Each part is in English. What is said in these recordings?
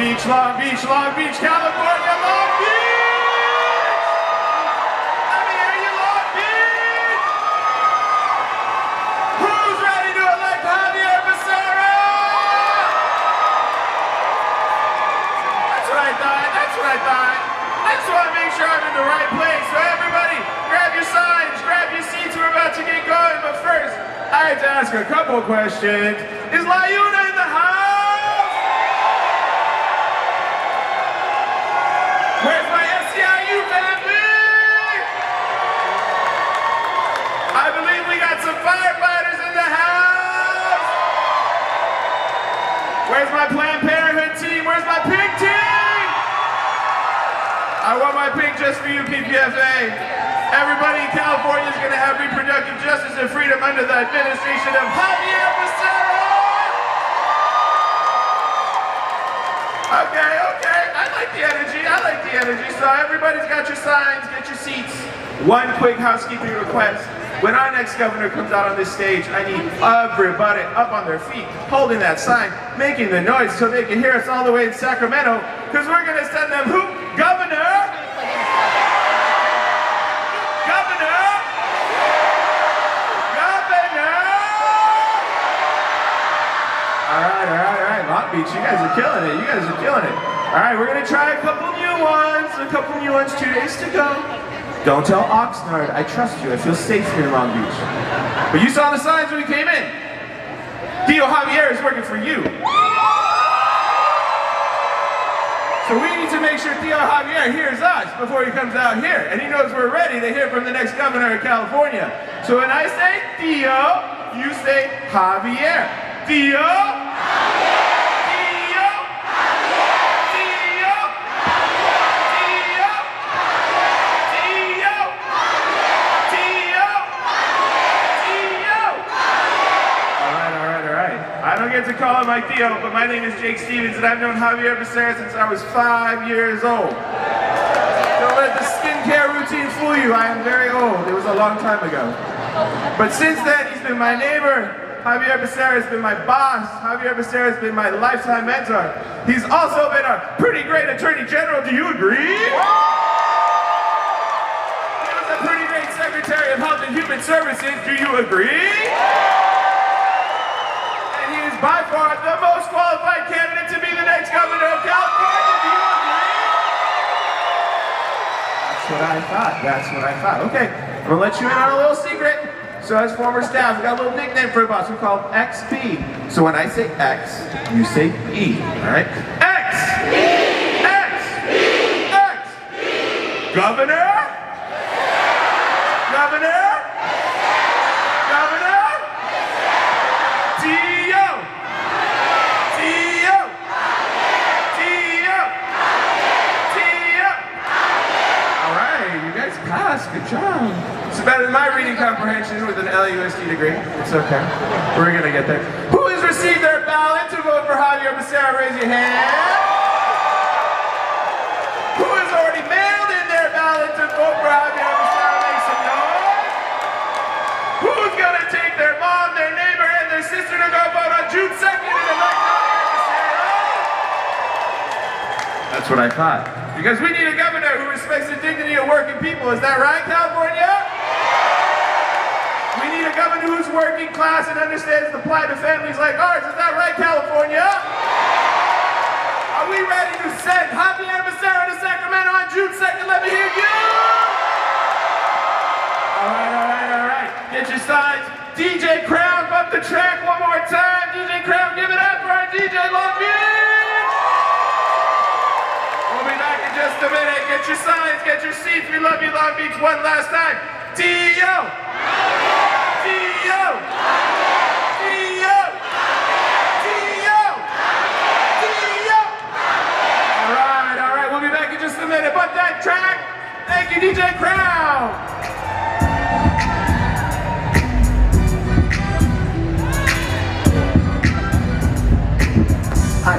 Beach, Long Beach, Long Beach, California, Long Beach! Let me hear you, Long Beach! Who's ready to elect Xavier Becerra? That's what I thought, that's what I thought. I just want to make sure I'm in the right place. So everybody, grab your signs, grab your seats, we're about to get going. But first, I have to ask a couple questions. Is La Una in the house? Where's my SCIU family? I believe we got some firefighters in the house. Where's my Planned Parenthood team? Where's my pink team? I want my pink just for you, PPFA. Everybody in California is going to have reproductive justice and freedom under the administration of Xavier Becerra. Okay, I like the energy, So everybody's got your signs, get your seats. One quick housekeeping request. When our next governor comes out on this stage, I need everybody up on their feet, holding that sign, making the noise so they can hear us all the way in Sacramento, because we're going to send them who? Governor! All right, Long Beach, you guys are killing it, All right, we're gonna try a couple new ones, 2 days to go. Don't tell Oxnard, I trust you, I feel safe here in Long Beach. But you saw the signs when we came in. Theo Xavier is working for you. So we need to make sure Theo Xavier hears us before he comes out here, and he knows we're ready to hear from the next governor of California. So when I say Theo, you say Xavier. Theo? Xavier! Theo? Xavier! Theo? Theo? Theo? Theo? All right. I don't get to call him like Theo, but my name is Jake Stevens, and I've known Xavier Becerra since I was 5 years old. Don't let the skincare routine fool you. I am very old. It was a long time ago. But since then, he's been my neighbor. Xavier Becerra has been my boss. Xavier Becerra has been my lifetime mentor. He's also been a pretty great attorney general. Do you agree? He was a pretty great secretary of Health and Human Services. Do you agree? And he is by far the most qualified candidate to be the next governor of California. Do you agree? That's what I thought. Okay, I'm gonna let you in on a little secret. So as former staff, we got a little nickname for us. We call it XB. So when I say X, you say E. All right? X! X! X! Governor? Governor? Governor? Theo! Theo! Theo! Theo! All right, you guys passed. Good job. It's better than my reading comprehension with an LUSD degree. It's okay. We're gonna get there. Who has received their ballot to vote for Xavier Becerra? Raise your hand. Who has already mailed in their ballot to vote for Xavier Becerra? Make some noise. Who's gonna take their mom, their neighbor, and their sister to go vote on June 2nd and elect Xavier Becerra? That's what I thought. Because we need a governor who respects the dignity of working people. Is that right, California? We need a governor who's working class and understands the plight of families like ours. Is that right, California? Are we ready to send Xavier Becerra to Sacramento on June 2nd? Let me hear you! All right. Get your signs. DJ Crown, bump the track one more time. DJ Crown, give it up for our DJ Long Beach! We'll be back in just a minute. Get your signs, get your seats. We love you, Long Beach. One last time. Theo! Theo! Theo! Theo! Theo! All right. We'll be back in just a minute. Bump that track. Thank you, DJ Crown. Hi,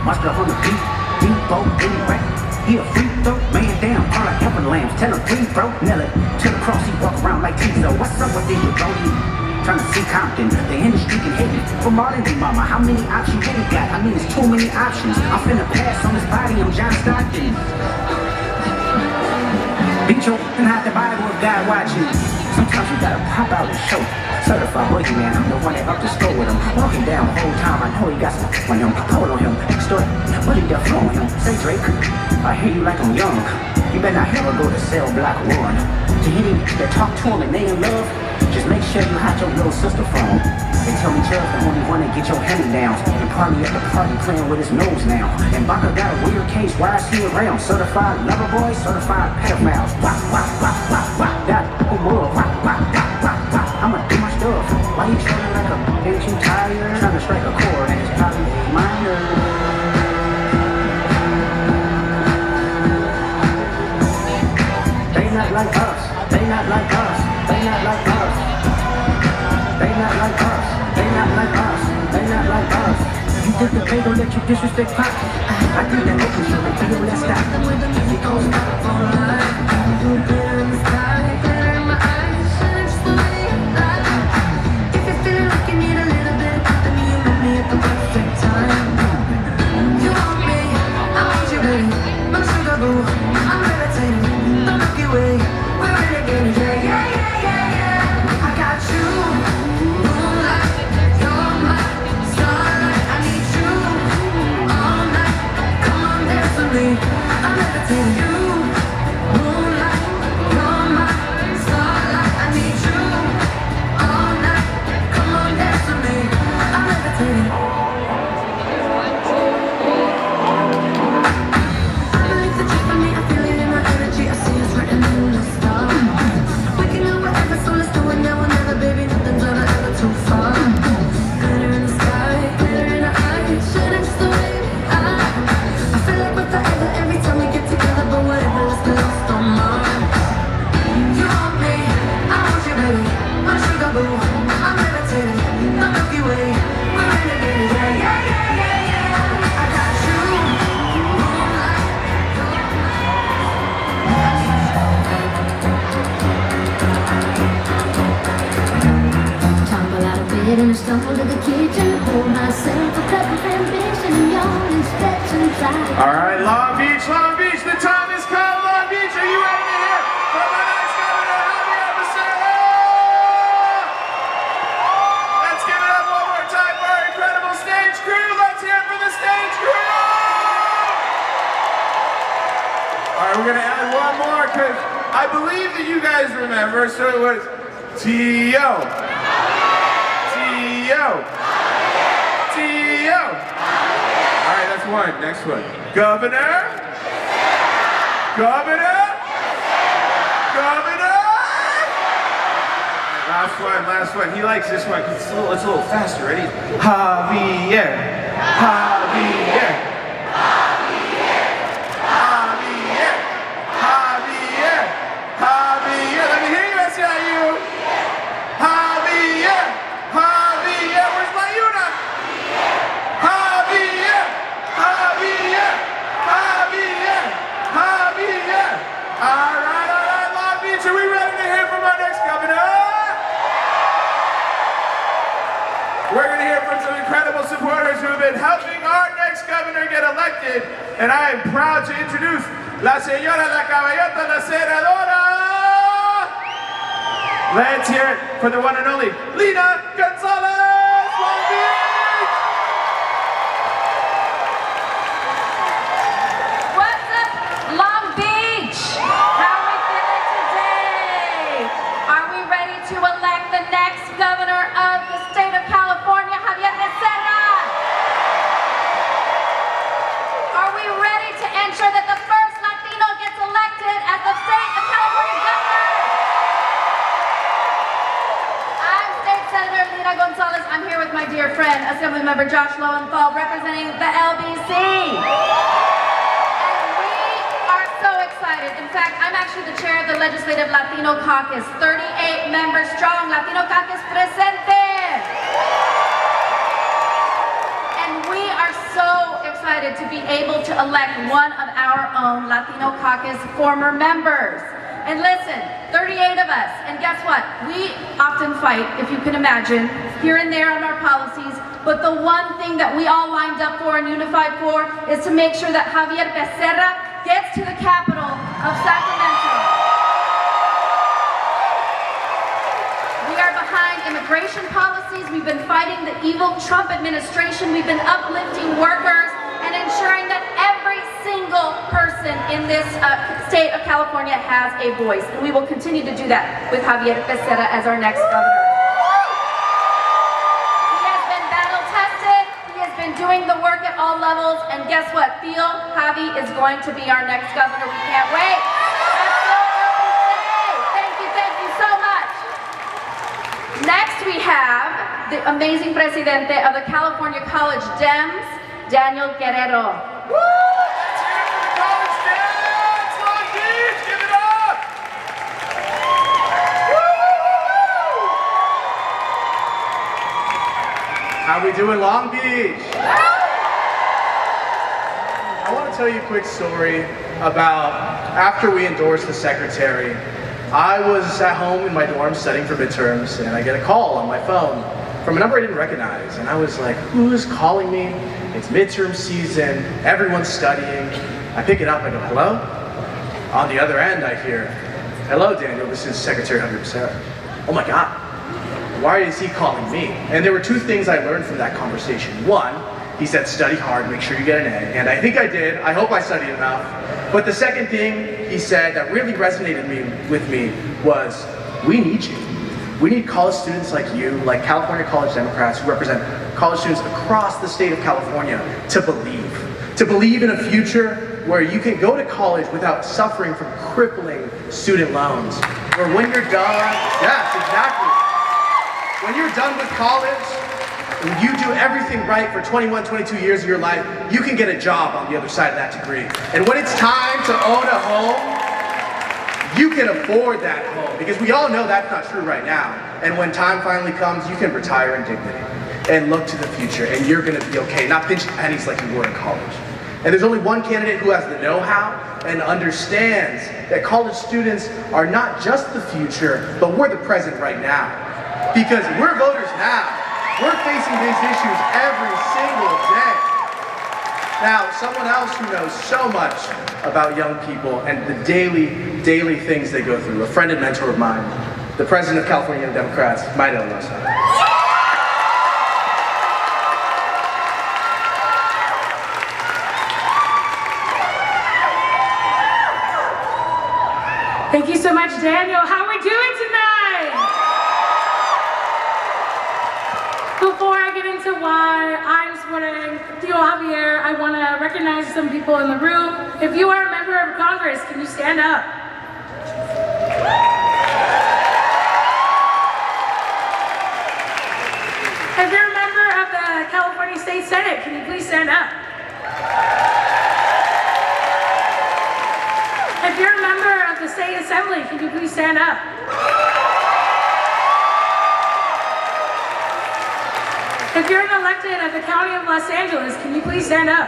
my stuff on the beat, deep-boat, anyway. He a free throw, man down, all like helping lambs. Tell him free throw, nail it to the cross, he walk around like Tizo. What's up with these brody? trying to see Compton. The industry can hate me for Marley Mama. How many options you really got? I mean, it's too many options. I'm finna pass on this body, I'm John Stockton. Beat your and hide the Bible if God watching. Sometimes you gotta pop out and show. Certified boogeyman, I'm the one that up to score with him. Walking down the whole time, I know he got some on him. Pull on him, extort, but he deaf on him. Say Drake, I hear you like I'm young. You better not ever go to cell block 1. To any that talk to him and they in love, just make sure you hide your little sister from him. They tell me Chubb's the only one that get your hand-me-downs. And party at the party playing with his nose now. And Baka got a weird case, why is he around? Certified lover boy, certified pedophiles. Wah, wah, wah, wah, wah. That more, wah, wah, wah, wah, wah. I'ma do my stuff. Why you trying like a ain't you tired? Trying to strike a chord and it's probably minor. They not like us. They not like us. They not like us. They not like us. They not like us. They not like us. You think that they gon' let you disrespect Pop? I think that open shit will be your last stop. It goes back for life. You glitter in the sky, glitter in my eyes, shining just the way you like. If you're feeling like you need a little bit of company, you met me at the perfect time. You want me, I want you, baby. My sugar boo, I'm levitating. The Milky Way, we're renegading. Yeah, yeah, yeah, yeah, yeah. I got you, moonlight. You're my starlight. I need you all night. Come on, dance with me. I'm levitating. You, moonlight. You're my starlight. I need you all night. Come on, dance with me. I'm levitating. I believe that you feel me. I feel it in my energy. I see us written in the stars. We can do whatever, so let's do it now or never, baby. Nothing's ever too far. Glitter in the sky, glitter in the eyes, shining just the way I feel like we're forever every time we get together, but whatever, let's get lost on Mars. You want me, I want you, baby. My sugar boo, I'm levitating. The Milky Way, we're renegading. Yeah, yeah, yeah, yeah, yeah. I got you, moonlight. Tumble out of bed and I stumble to the kitchen. Pour myself a cup of ambition and yawn and stretch and try. All right, Long Beach, the time has come. Long Beach, are you ready to hear from our next governor, Xavier Becerra? Let's give it up one more time for our incredible stage crew. Let's hear it for the stage crew. All right, we're gonna add one more because I believe that you guys remember. So it was T.O. T.O. T.O. All right, that's one. Next one. Governor. Governor. Governor. Last one. He likes this one because it's a little faster. Ready? Javier. Javier. Javier. Javier. Javier. Javier. Let me hear you, SEIU. Javier. Javier. Where's my unit? Javier. Javier. Javier. Javier. All right, Long Beach, are we ready to hear from our next governor? We're going to hear from some incredible supporters who have been helping our next governor get elected, and I am proud to introduce La Señora La Caballota La Senadora. Let's hear it for the one and only Lina Gonzalez, Long Beach. What's up, Long Beach? How are we feeling today? Are we ready to elect the next governor of the state of California, Xavier Becerra? Are we ready to ensure that the first Latino gets elected as the state of California governor? I'm State Senator Lina Gonzalez. I'm here with my dear friend, Assemblymember Josh Lowenthal, representing the LBC. And we are so excited. In fact, I'm actually the chair of the Legislative Latino Caucus, 38 members strong. Latino Caucus presente. And we are so excited to be able to elect one of our own Latino Caucus former members. And listen, 38 of us, and guess what? We often fight, if you can imagine, here and there on our policies, but the one thing that we all lined up for and unified for is to make sure that Xavier Becerra gets to the capital of Sacramento. We are behind immigration policies. We've been fighting the evil Trump administration. We've been uplifting workers and ensuring that every single person in this state of California has a voice. And we will continue to do that with Xavier Becerra as our next governor. He has been battle tested. He has been doing the work at all levels. And guess what? Theo, Javi is going to be our next governor. We can't wait. Thank you so much. Next we have the amazing presidente of the California College Dems, Daniel Guerrero. Woo! Let's hear it for the college Dems! Long Beach, give it up! Woo! How we doing, Long Beach? I want to tell you a quick story about after we endorsed the secretary. I was at home in my dorm studying for midterms, and I get a call on my phone from a number I didn't recognize. And I was like, who's calling me? It's midterm season, everyone's studying. I pick it up, I go, hello? On the other end, I hear, hello, Daniel, this is Secretary Xavier Becerra. Oh my God, why is he calling me? And there were two things I learned from that conversation. One, he said, study hard, make sure you get an A. And I think I did, I hope I studied enough. But the second thing he said that really resonated with me was, we need you. We need college students like you, like California College Democrats who represent college students across the state of California to believe in a future where you can go to college without suffering from crippling student loans. Where when you're done, yes, exactly. When you're done with college, and you do everything right for 21, 22 years of your life, you can get a job on the other side of that degree. And when it's time to own a home, you can afford that home, because we all know that's not true right now. And when time finally comes, you can retire in dignity and look to the future, and you're gonna be okay, not pinching pennies like you were in college. And there's only one candidate who has the know-how and understands that college students are not just the future, but we're the present right now. Because we're voters now. We're facing these issues every single day. Now, someone else who knows so much about young people and the daily things they go through, a friend and mentor of mine, the president of California Democrats, Maida Alonso. Thank you so much, Daniel. How are we doing tonight? Before I get into why I'm supporting Theo Xavier, I want to recognize some people in the room. If you are a member of Congress, can you stand up? If you're a member of the California State Senate, can you please stand up? If you're a member of the State Assembly, can you please stand up? If you're an elected at the County of Los Angeles, can you please stand up?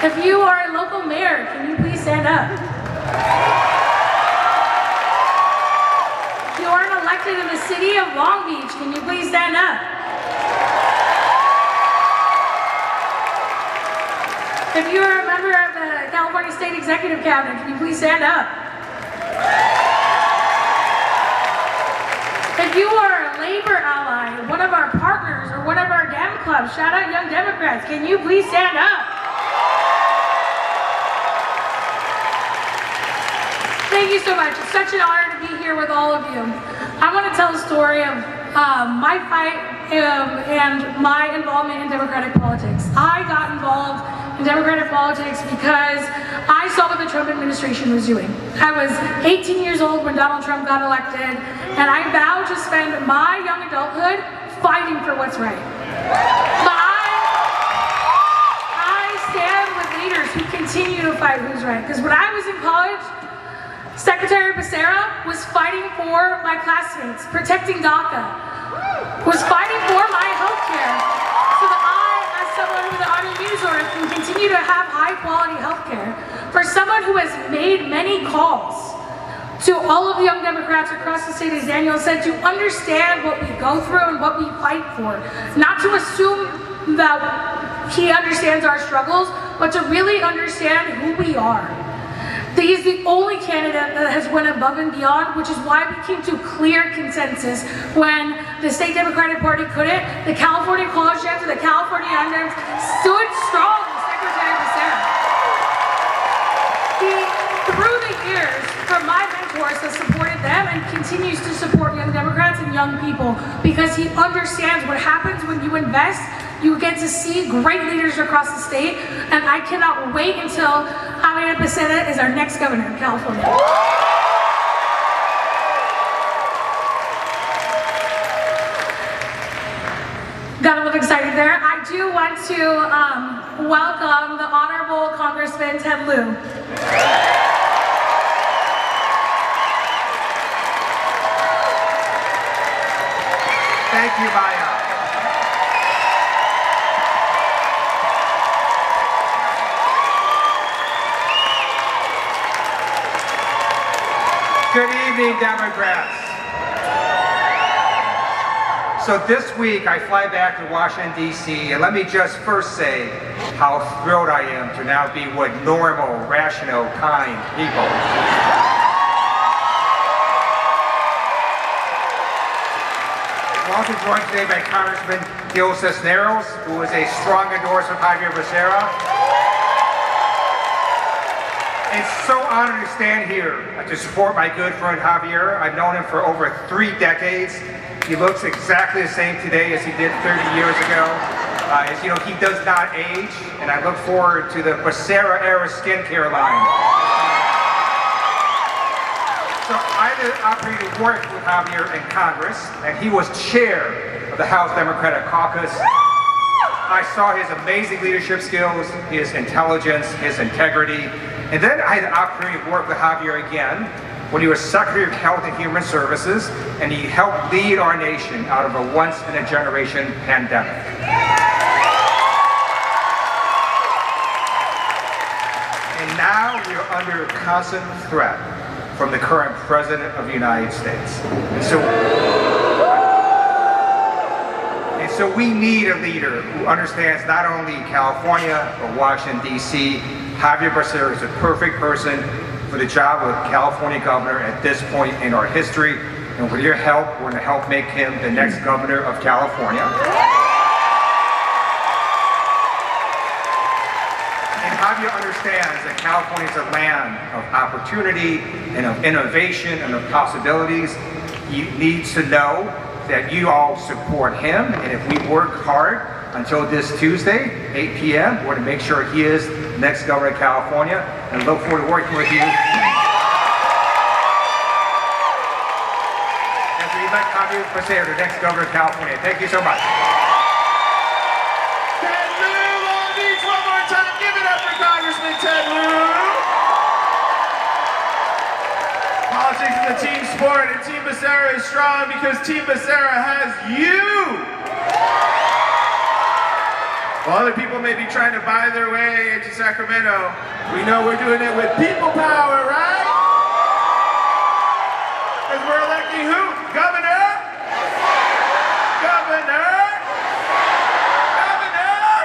If you are a local mayor, can you please stand up? If you are an elected in the city of Long Beach, can you please stand up? If you are a member of the California State Executive Cabinet, can you please stand up? If you are a labor ally, one of our partners, or one of our Dem clubs, shout out Young Democrats, can you please stand up? Thank you so much. It's such an honor to be here with all of you. I want to tell a story of my fight and my involvement in Democratic politics. I got involved in Democratic politics because I saw what the Trump administration was doing. I was 18 years old when Donald Trump got elected, and I vowed to spend my young adulthood fighting for what's right. I stand with leaders who continue to fight who's right. Because when I was in college, Secretary Becerra was fighting for my classmates, protecting DACA, was fighting for my health care, so that I, as someone with an autoimmune disorder, can continue to have someone who has made many calls to all of the young Democrats across the state, as Daniel said, to understand what we go through and what we fight for. Not to assume that he understands our struggles, but to really understand who we are. He is the only candidate that has went above and beyond, which is why we came to clear consensus when the state Democratic Party couldn't. The California College Dems and the California Young Dems stood strong with Secretary Becerra. He, through the years, from my mentors, has supported them and continues to support young Democrats and young people because he understands what happens when you invest. You get to see great leaders across the state, and I cannot wait until Xavier Becerra is our next governor of California. Got a little excited there. I do want to welcome the Honorable Congressman Ted Lieu. Thank you, Maya. Good evening, Democrats. So this week I fly back to Washington, D.C., and let me just first say how thrilled I am to now be with normal, rational, kind people. I'm also joined today by Congressman Gil Cisneros, who is a strong endorser of Xavier Becerra. It's so honored to stand here to support my good friend Javier. I've known him for over 3 decades. He looks exactly the same today as he did 30 years ago. As you know, he does not age, and I look forward to the Becerra era skincare line. So I had the opportunity to work with Javier in Congress, and he was chair of the House Democratic Caucus. I saw his amazing leadership skills, his intelligence, his integrity. And then I had the opportunity to work with Javier again when he was Secretary of Health and Human Services, and he helped lead our nation out of a once-in-a-generation pandemic. And now we are under constant threat from the current President of the United States. And so we need a leader who understands not only California, but Washington, D.C. Xavier Becerra is the perfect person for the job of California governor at this point in our history. And with your help, we're going to help make him the next governor of California. And Javier understands that California is a land of opportunity and of innovation and of possibilities. He needs to know that you all support him, and if we work hard until this Tuesday, 8 p.m., we're going to make sure he is the next governor of California, and look forward to working with you as we elect Xavier Becerra, the next governor of California. Thank you so much. Ted Lieu, Long Beach, one more time. Give it up for Congressman Ted Lieu. Politics is a team sport, and Team Becerra is strong because Team Becerra has you. While other people may be trying to buy their way into Sacramento, we know we're doing it with people power, right? Because we're electing who? Governor? Governor? Governor?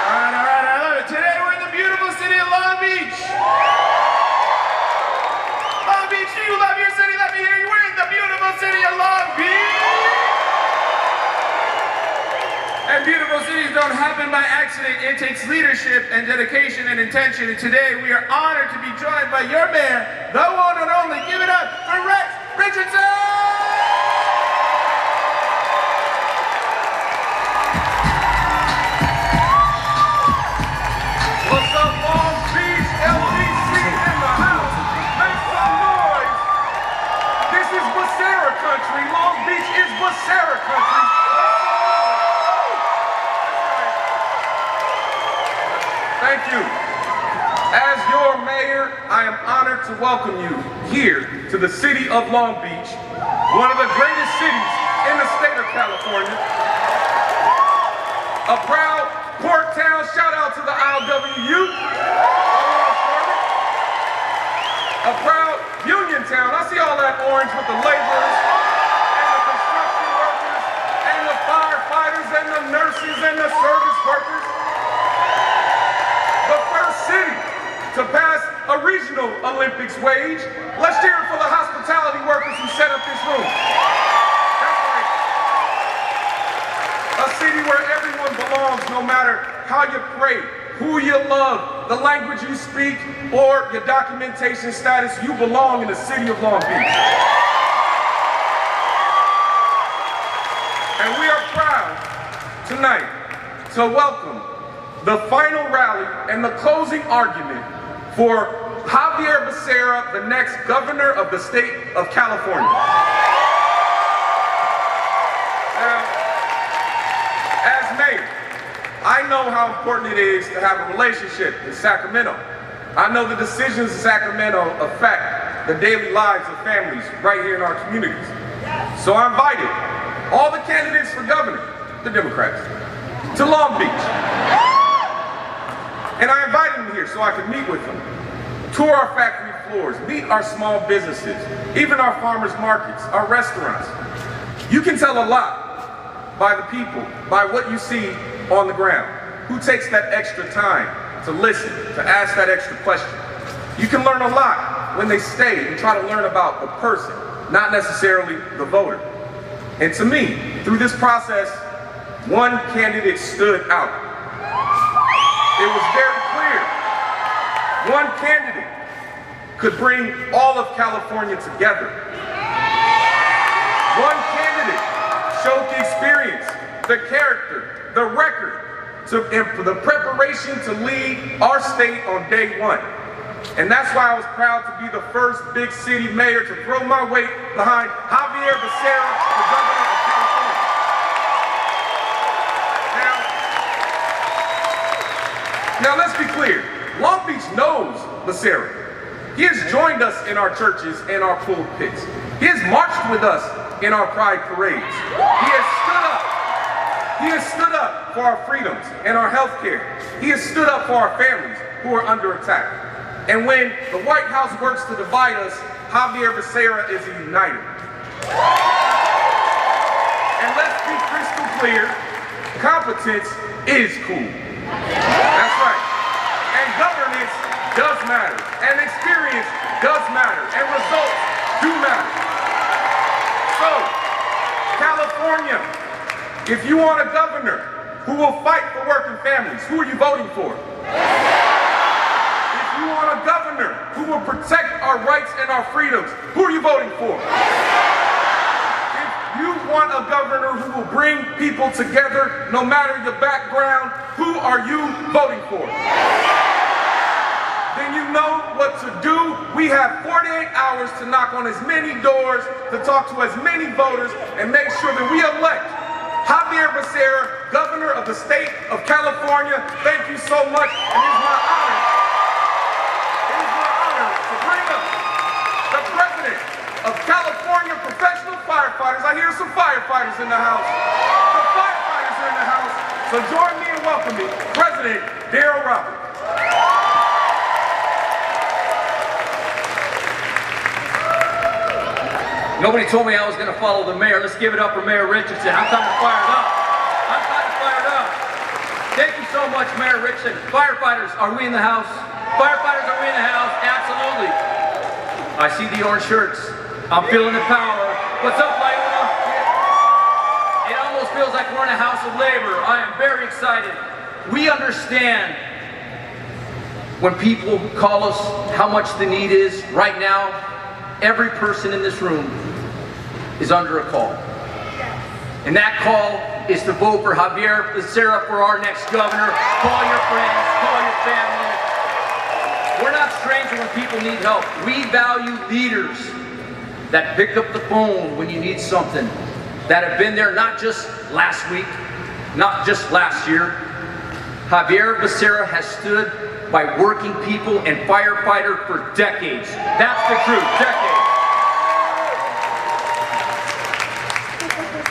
All right, I love it. Today we're in the beautiful city of Long Beach. Long Beach, do you love your city? Let me hear you. We're in the beautiful city of Long Beach. And beautiful cities don't happen by accident. It takes leadership and dedication and intention. And today we are honored to be joined by your mayor, the one and only. Give it up for Rex Richardson! What's up, Long Beach? LBC in the house. Make some noise. This is Becerra country. Long Beach is Becerra country. Thank you. As your mayor, I am honored to welcome you here to the city of Long Beach, one of the greatest cities in the state of California. A proud port town, shout out to the ILWU. A proud union town. I see all that orange with the laborers and the construction workers and the firefighters and the nurses and the service workers. The first city to pass a regional Olympics wage. Let's cheer it for the hospitality workers who set up this room. That's right. A city where everyone belongs, no matter how you pray, who you love, the language you speak, or your documentation status. You belong in the city of Long Beach. And we are proud tonight to welcome the final rally and the closing argument for Xavier Becerra, the next governor of the state of California. Now, as mayor, I know how important it is to have a relationship in Sacramento. I know the decisions in Sacramento affect the daily lives of families right here in our communities. So I invited all the candidates for governor, the Democrats, to Long Beach. And I invited them here so I could meet with them, tour our factory floors, meet our small businesses, even our farmers markets, our restaurants. You can tell a lot by the people, by what you see on the ground. Who takes that extra time to listen, to ask that extra question? You can learn a lot when they stay and try to learn about the person, not necessarily the voter. And to me, through this process, one candidate stood out. It was very clear. One candidate could bring all of California together. One candidate showed the experience, the character, the record, and the preparation to lead our state on day one. And that's why I was proud to be the first big city mayor to throw my weight behind Xavier Becerra, the governor of California. Now let's be clear. Long Beach knows Becerra. He has joined us in our churches and our pulpits. He has marched with us in our pride parades. He has stood up. He has stood up for our freedoms and our health care. He has stood up for our families who are under attack. And when the White House works to divide us, Xavier Becerra is united. And let's be crystal clear, competence is cool. That's right. And governance does matter. And experience does matter. And results do matter. So, California, if you want a governor who will fight for working families, who are you voting for? If you want a governor who will protect our rights and our freedoms, who are you voting for? If you want a governor who will bring people together, no matter your background, who are you voting for? Then you know what to do. We have 48 hours to knock on as many doors, to talk to as many voters, and make sure that we elect Xavier Becerra, governor of the state of California. Thank you so much, and it is my honor to bring up the president of California Professional Firefighters. I hear some firefighters in the house. The firefighters are in the house. So join me in welcoming President Darryl Roberts. Nobody told me I was going to follow the mayor. Let's give it up for Mayor Richardson. I'm kind of fired up. I'm kind of fired up. Thank you so much, Mayor Richardson. Firefighters, are we in the house? Firefighters, are we in the house? Absolutely. I see the orange shirts. I'm feeling the power. What's up, Viola? It almost feels like we're in a house of labor. I am very excited. We understand when people call us how much the need is right now. Every person in this room is under a call. And that call is to vote for Xavier Becerra for our next governor. Call your friends, call your family. We're not strangers when people need help. We value leaders that pick up the phone when you need something, that have been there not just last week, not just last year. Xavier Becerra has stood by working people and firefighters for decades. That's the truth, decades.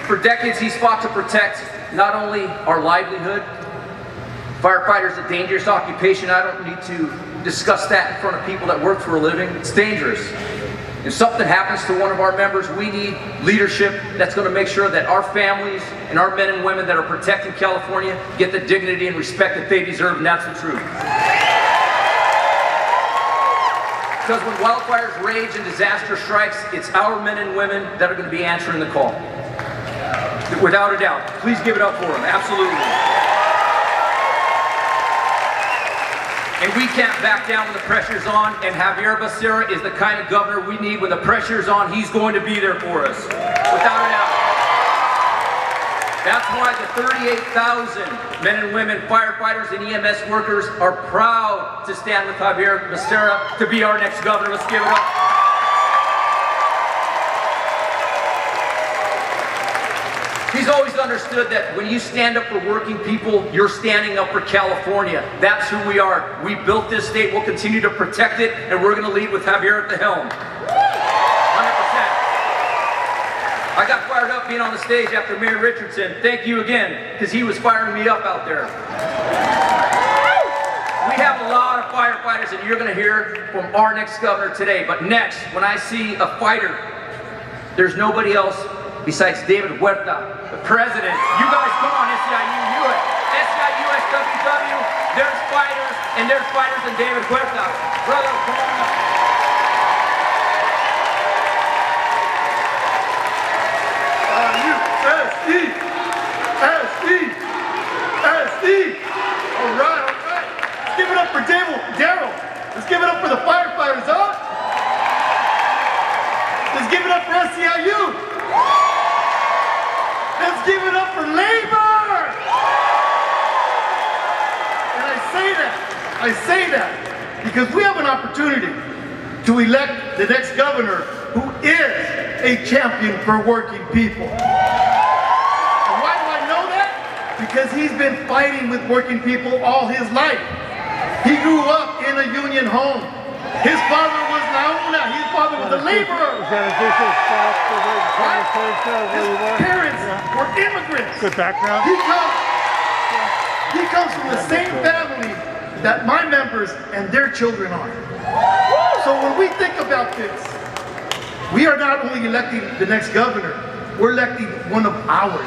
For decades, he's fought to protect not only our livelihood, firefighters a dangerous occupation. I don't need to discuss that in front of people that work for a living. It's dangerous. If something happens to one of our members, we need leadership that's going to make sure that our families and our men and women that are protecting California get the dignity and respect that they deserve, and that's the truth. Because when wildfires rage and disaster strikes, it's our men and women that are going to be answering the call. Without a doubt. Please give it up for them. Absolutely. And we can't back down when the pressure's on, and Xavier Becerra is the kind of governor we need. When the pressure's on, he's going to be there for us. Without a doubt. That's why the 38,000 men and women, firefighters and EMS workers are proud to stand with Xavier Becerra to be our next governor. Let's give it up. He's always understood that when you stand up for working people, you're standing up for California. That's who we are. We built this state, we'll continue to protect it, and we're going to lead with Xavier at the helm. 100%. I got fired up being on the stage after Mayor Richardson. Thank you again, because he was firing me up out there. We have a lot of firefighters, and you're going to hear from our next governor today. But next, when I see a fighter, there's nobody else besides David Huerta, the president. You guys come on, SEIU, SEIU, SWW. There's fighters and David Huerta. Brother, come on up. All right. Let's give it up for Daryl. Let's give it up for the firefighters, huh? Let's give it up for SEIU. Let's give it up for labor. And I say that because we have an opportunity to elect the next governor who is a champion for working people. Because he's been fighting with working people all his life. He grew up in a union home. His father was Nauna. His father was a laborer. Right? His parents were immigrants. Good background. He comes from the same family that my members and their children are. So when we think about this, we are not only electing the next governor, we're electing one of ours.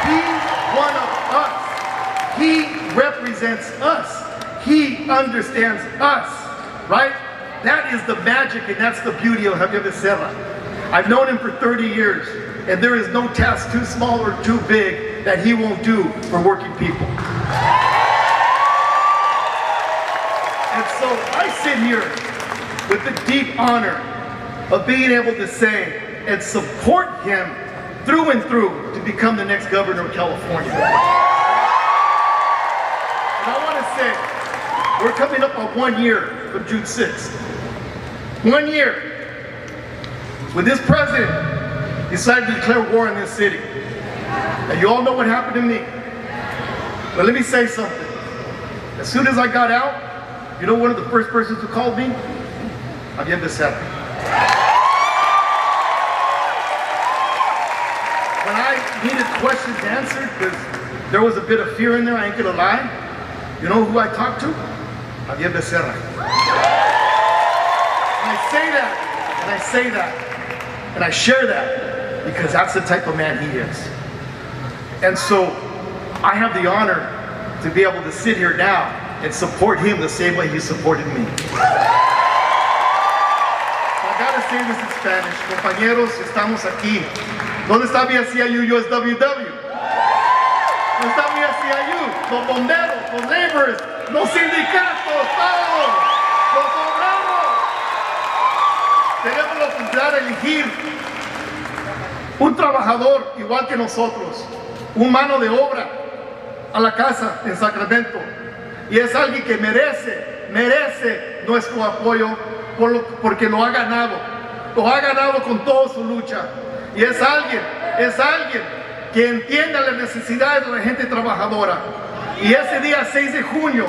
He's one of us. He represents us. He understands us, right? That is the magic and that's the beauty of Xavier Becerra. I've known him for 30 years, and there is no task too small or too big that he won't do for working people. And so I sit here with the deep honor of being able to say and support him through and through to become the next governor of California. And I want to say, we're coming up on 1 year from June 6th. 1 year when this president decided to declare war on this city. And you all know what happened to me. But let me say something. As soon as I got out, you know one of the first persons who called me? Xavier Becerra. When I needed questions answered, because there was a bit of fear in there, I ain't gonna lie. You know who I talked to? Xavier Becerra. And I say that, and I share that, because that's the type of man he is. And so, I have the honor to be able to sit here now and support him the same way he supported me. I gotta say this in Spanish. Compañeros, estamos aquí. ¿Dónde está mi SEIU USWW? ¿Dónde está mi SEIU? Los bomberos, los laborers, los sindicatos, todos, los obreros. Tenemos la oportunidad de elegir un trabajador igual que nosotros, un mano de obra a la casa en Sacramento. Y es alguien que merece nuestro apoyo porque lo ha ganado con toda su lucha. Y es alguien que entienda las necesidades de la gente trabajadora. Y ese día 6 de junio,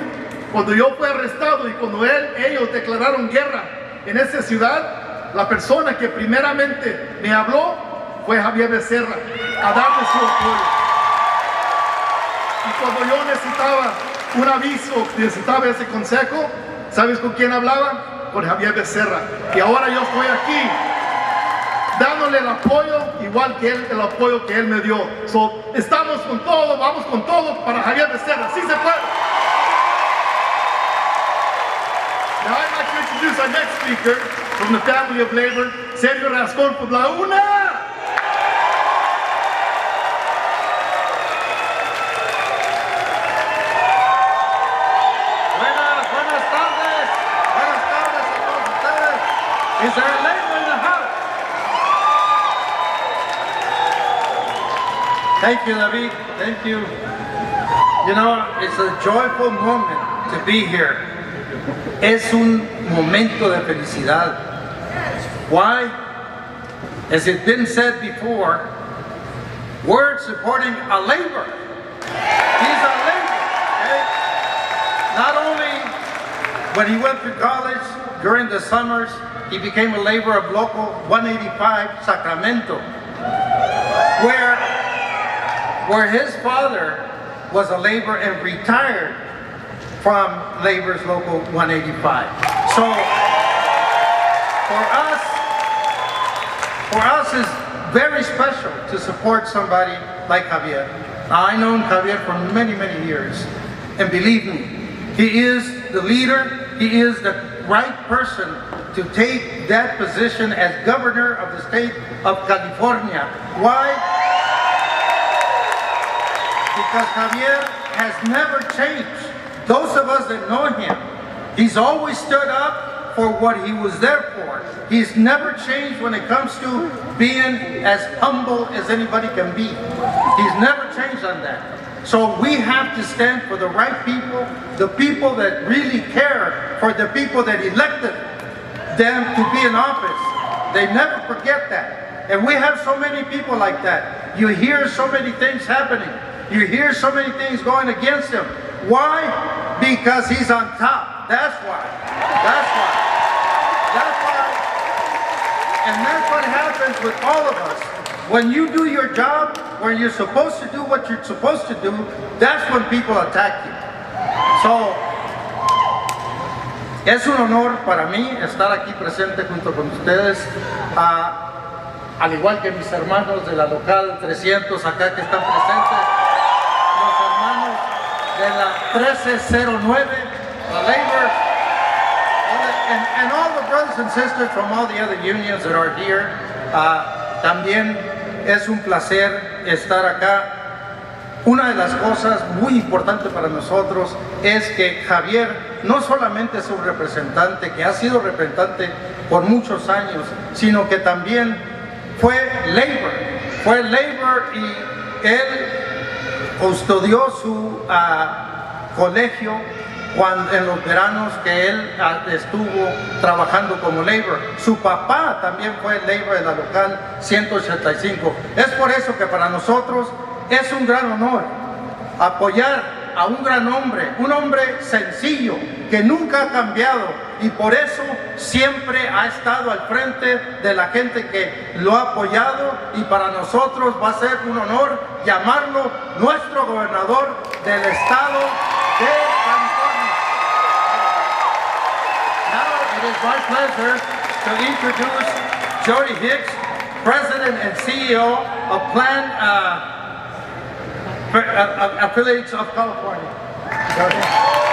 cuando yo fui arrestado y cuando ellos declararon guerra en esa ciudad, la persona que primeramente me habló fue Xavier Becerra, a darme su apoyo. Y cuando yo necesitaba un aviso, necesitaba ese consejo, ¿sabes con quién hablaba? Con Xavier Becerra. Y ahora yo estoy aquí dándole el apoyo, igual que él, el apoyo que él me dio. So, estamos con todo, vamos con todo para Xavier Becerra. ¡Sí se puede! Now I'd like to introduce our next speaker from the family of labor, Sergio Rascón por la una. Buenas tardes a todos ustedes. Is there a labor in the house? Thank you, David. Thank you. You know, it's a joyful moment to be here. Es un momento de felicidad. Why? As it's been said before, we're supporting a labor. He's a labor. Okay? Not only when he went to college during the summers, he became a laborer of Local 185 Sacramento, where his father was a laborer and retired from Labor's Local 185. So for us it's very special to support somebody like Xavier. Now, I known Xavier for many, many years, and believe me, he is the leader, he is the right person to take that position as governor of the state of California. Why? Because Xavier has never changed. Those of us that know him, he's always stood up for what he was there for. He's never changed when it comes to being as humble as anybody can be. He's never changed on that. So we have to stand for the right people, the people that really care for the people that elected them to be in office. They never forget that. And we have so many people like that. You hear so many things happening. You hear so many things going against him. Why? Because he's on top. That's why. That's why. That's why. And that's what happens with all of us. When you do your job, when you're supposed to do what you're supposed to do, that's when people attack you. So, es un honor para mí estar aquí presente junto con ustedes, al igual que mis hermanos de la local 300 acá que están presentes, los hermanos de la 1309, the labor, and all the brothers and sisters from all the other unions that are here. También es un placer estar acá. Una de las cosas muy importantes para nosotros es que Xavier no solamente es un representante, que ha sido representante por muchos años, sino que también fue labor y él custodió su colegio en los veranos que él estuvo trabajando como labor. Su papá también fue labor de la local 185. Es por eso que para nosotros es un gran honor apoyar a un gran hombre, un hombre sencillo que nunca ha cambiado y por eso siempre ha estado al frente de la gente que lo ha apoyado, y para nosotros va a ser un honor llamarlo nuestro gobernador del estado de California. Now it is my pleasure to introduce Jody Hicks, President and CEO of Plan Affiliates of California. Jody.